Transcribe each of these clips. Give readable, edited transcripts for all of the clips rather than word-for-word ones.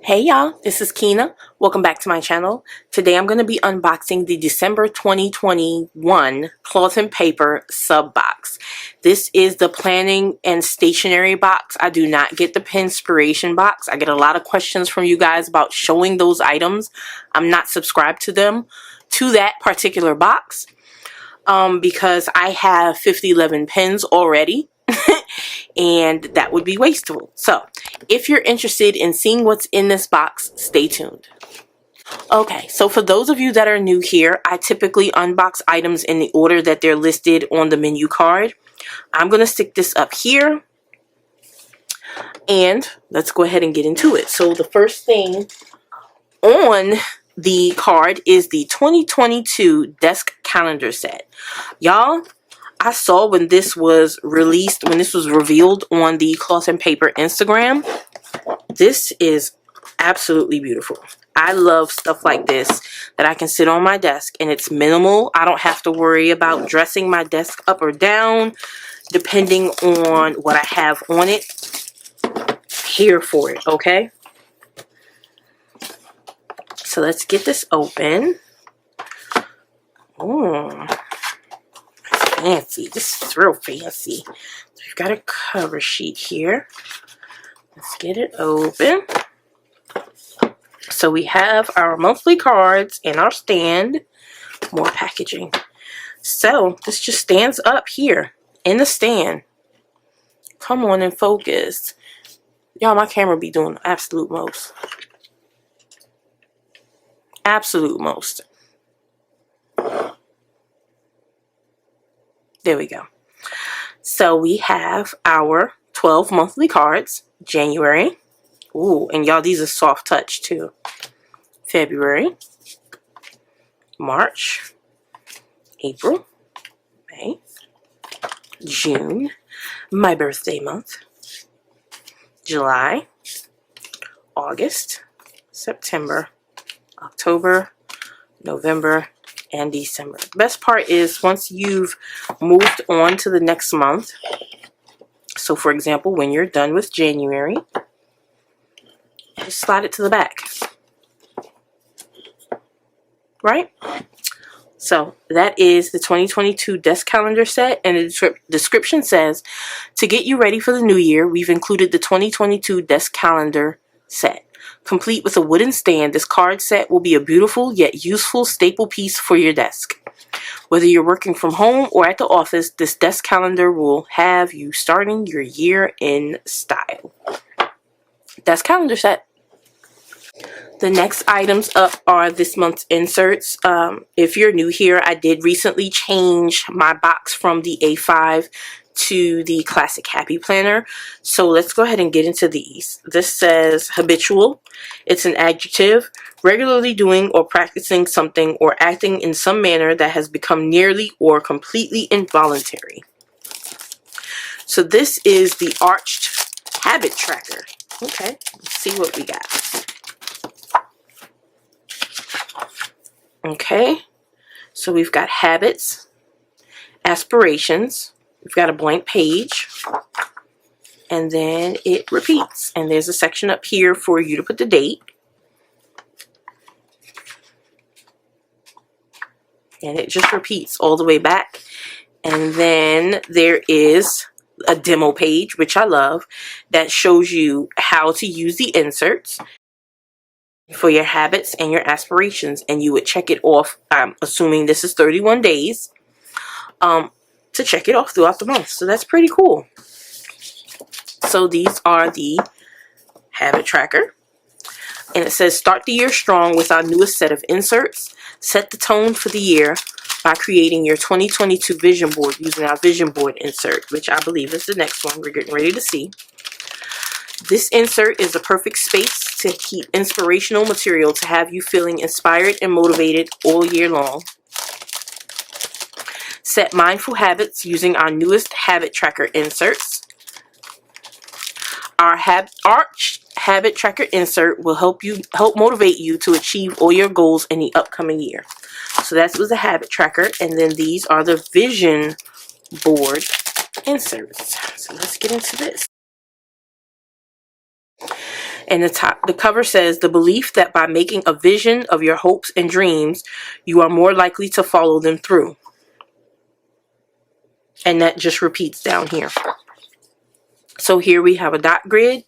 Hey y'all, this is Kinah. Welcome back to my channel. Today I'm going to be unboxing the December 2021 cloth and paper sub box. This is the planning and stationery box. I do not get the Pinspiration box. I get a lot of questions from you guys about showing those items. I'm not subscribed to that particular box because I have 5011 pins already. And that would be wasteful. So if you're interested in seeing what's in this box, stay tuned. Okay, so for those of you that are new here, I typically unbox items in the order that they're listed on the menu card. I'm going to stick this up here and let's go ahead and get into it. So the first thing on the card is the 2022 desk calendar set. Y'all, I saw when this was released, when this was revealed on the Cloth and Paper Instagram. This is absolutely beautiful. I love stuff like this that I can sit on my desk and it's minimal. I don't have to worry about dressing my desk up or down depending on what I have on it. Here for it, okay? So let's get this open. Oh. Fancy. This is real fancy. So we've got a cover sheet here. Let's get it open. So we have our monthly cards and our stand. More packaging. So this just stands up here in the stand. Come on and focus. Y'all, my camera be doing the absolute most. Absolute most. There we go. So we have our 12 monthly cards. January. Ooh, and y'all, these are soft touch too. February. March. April. May. June. My birthday month. July. August. September. October. November. And December. The best part is once you've moved on to the next month, so for example, when you're done with January, just slide it to the back. Right? So that is the 2022 desk calendar set, and the description says, to get you ready for the new year, we've included the 2022 desk calendar set. Complete with a wooden stand, this card set will be a beautiful yet useful staple piece for your desk. Whether you're working from home or at the office, this desk calendar will have you starting your year in style. Desk calendar set. The next items up are this month's inserts. If you're new here, I did recently change my box from the A5 to the Classic Happy Planner. So let's go ahead and get into these. This says habitual. It's an adjective, regularly doing or practicing something or acting in some manner that has become nearly or completely involuntary. So this is the Arched Habit Tracker. Okay, let's see what we got. Okay, so we've got habits, aspirations, we've got a blank page, and then it repeats. And there's a section up here for you to put the date. And it just repeats all the way back. And then there is a demo page, which I love, that shows you how to use the inserts for your habits and your aspirations, and you would check it off. I'm assuming this is 31 days to check it off throughout the month. So that's pretty cool. So these are the habit tracker, and it says start the year strong with our newest set of inserts. Set the tone for the year by creating your 2022 vision board using our vision board insert, which I believe is the next one we're getting ready to see. This insert is the perfect space to keep inspirational material to have you feeling inspired and motivated all year long. Set mindful habits using our newest habit tracker inserts. Our Arched Habit Tracker insert will help motivate you to achieve all your goals in the upcoming year. So that was the habit tracker, and then these are the vision board inserts. So let's get into this. And the cover says, the belief that by making a vision of your hopes and dreams, you are more likely to follow them through. And that just repeats down here. So here we have a dot grid.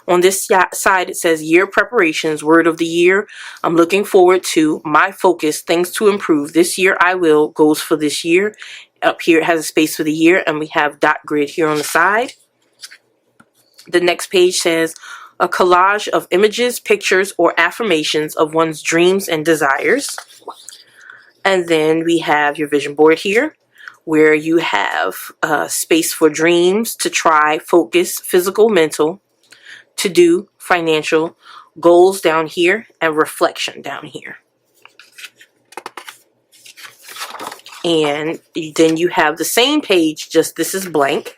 On this side, it says year preparations, word of the year. I'm looking forward to my focus, things to improve. This year I will, goals for this year. Up here it has a space for the year, and we have dot grid here on the side. The next page says a collage of images, pictures, or affirmations of one's dreams and desires. And then we have your vision board here, where you have space for dreams, to try, focus, physical, mental, to do, financial, goals down here, and reflection down here. And then you have the same page, just this is blank.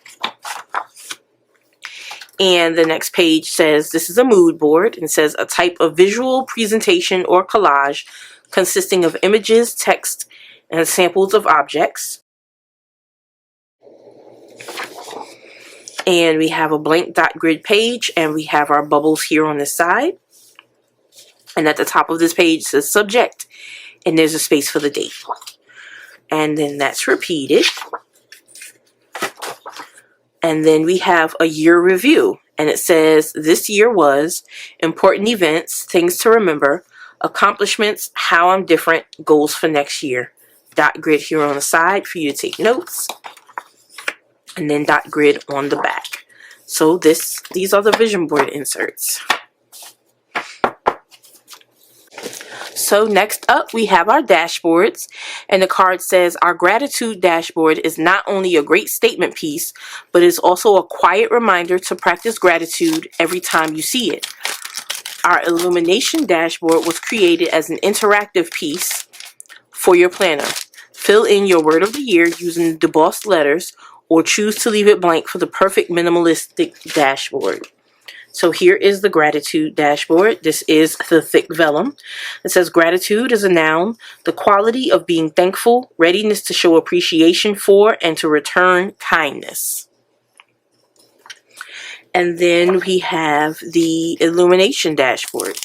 And the next page says this is a mood board, and says a type of visual presentation or collage consisting of images, text, and samples of objects. And we have a blank dot grid page, and we have our bubbles here on this side. And at the top of this page says subject, and there's a space for the date. And then that's repeated. And then we have a year review, and it says this year was important events, things to remember, accomplishments, how I'm different, goals for next year. Dot grid here on the side for you to take notes. And then dot grid on the back. So these are the vision board inserts. So next up we have our dashboards, and the card says our gratitude dashboard is not only a great statement piece, but is also a quiet reminder to practice gratitude every time you see it. Our illumination dashboard was created as an interactive piece for your planner. Fill in your word of the year using embossed letters, or choose to leave it blank for the perfect minimalistic dashboard. So here is the gratitude dashboard. This is the thick vellum. It says gratitude is a noun, the quality of being thankful, readiness to show appreciation for and to return kindness. And then we have the illumination dashboard.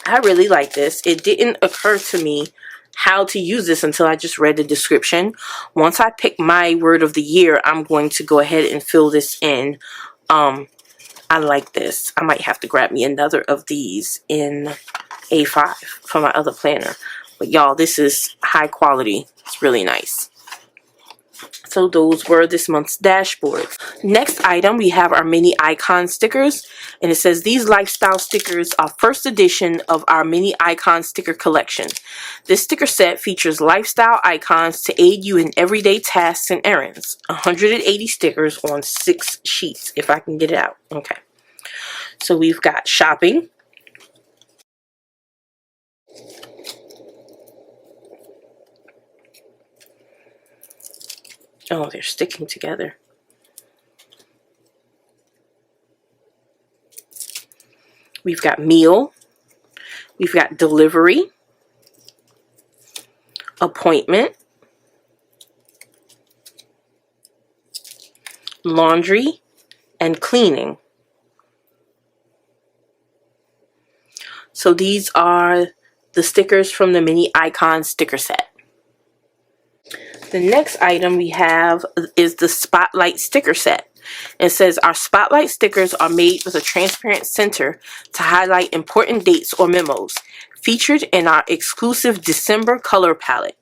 I really like this. It didn't occur to me how to use this until I just read the description. Once I pick my word of the year, I'm going to go ahead and fill this in. I like this. I might have to grab me another of these in A5 for my other planner. But y'all, this is high quality. It's really nice. So those were this month's dashboard. Next item, we have our mini icon stickers, and it says these lifestyle stickers are first edition of our mini icon sticker collection. This sticker set features lifestyle icons to aid you in everyday tasks and errands. 180 stickers on 6 sheets, if I can get it out. Okay. So we've got shopping. Oh, they're sticking together. We've got meal. We've got delivery. Appointment. Laundry. And cleaning. So these are the stickers from the mini icon sticker set. The next item we have is the Spotlight sticker set. It says our Spotlight stickers are made with a transparent center to highlight important dates or memos, featured in our exclusive December color palette.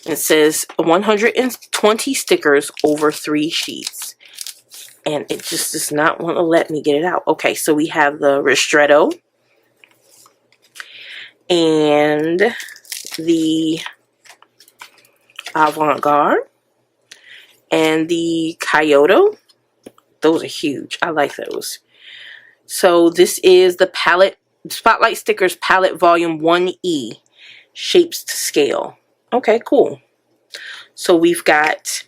And it says 120 stickers over 3 sheets. And it just does not want to let me get it out. Okay, so we have the Ristretto and the Avant-Garde and the Kyoto. Those are huge. I like those. So this is the palette, Spotlight Stickers Palette Volume 1E, Shapes to Scale. Okay, cool. So we've got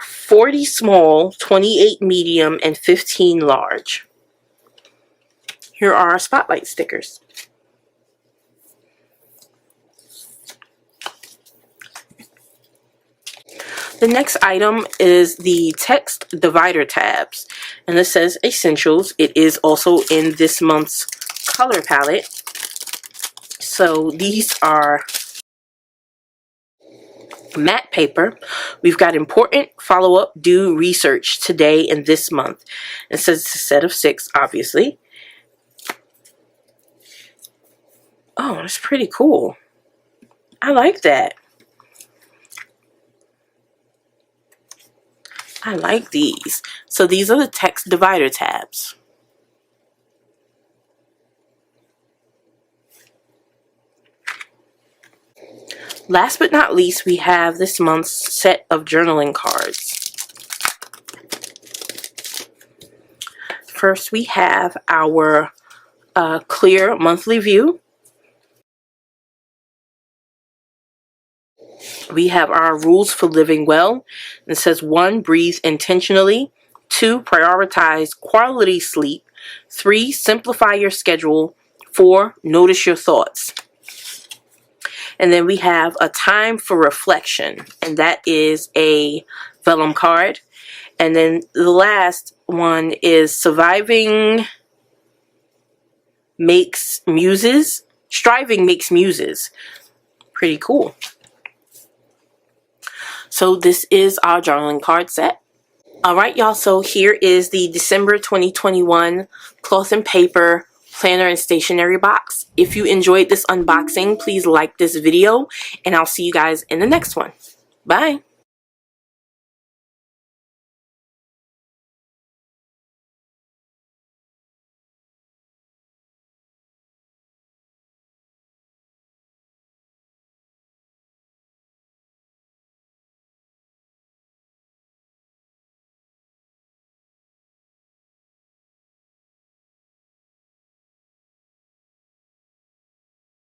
40 small, 28 medium, and 15 large. Here are our Spotlight stickers. The next item is the text divider tabs. And this says Essentials. It is also in this month's color palette. So these are matte paper. We've got important follow-up, do research today and this month. It says it's a set of 6, obviously. Oh, that's pretty cool. I like that. I like these. So these are the text divider tabs. Last but not least, we have this month's set of journaling cards. First, we have our clear monthly view. We have our rules for living well. It says 1, breathe intentionally. 2, prioritize quality sleep. 3, simplify your schedule. 4, notice your thoughts. And then we have a time for reflection, and that is a vellum card. And then the last one is surviving makes muses. Striving makes muses. Pretty cool. So this is our journaling card set. Alright y'all, so here is the December 2021 cloth and paper planner and stationery box. If you enjoyed this unboxing, please like this video, and I'll see you guys in the next one. Bye!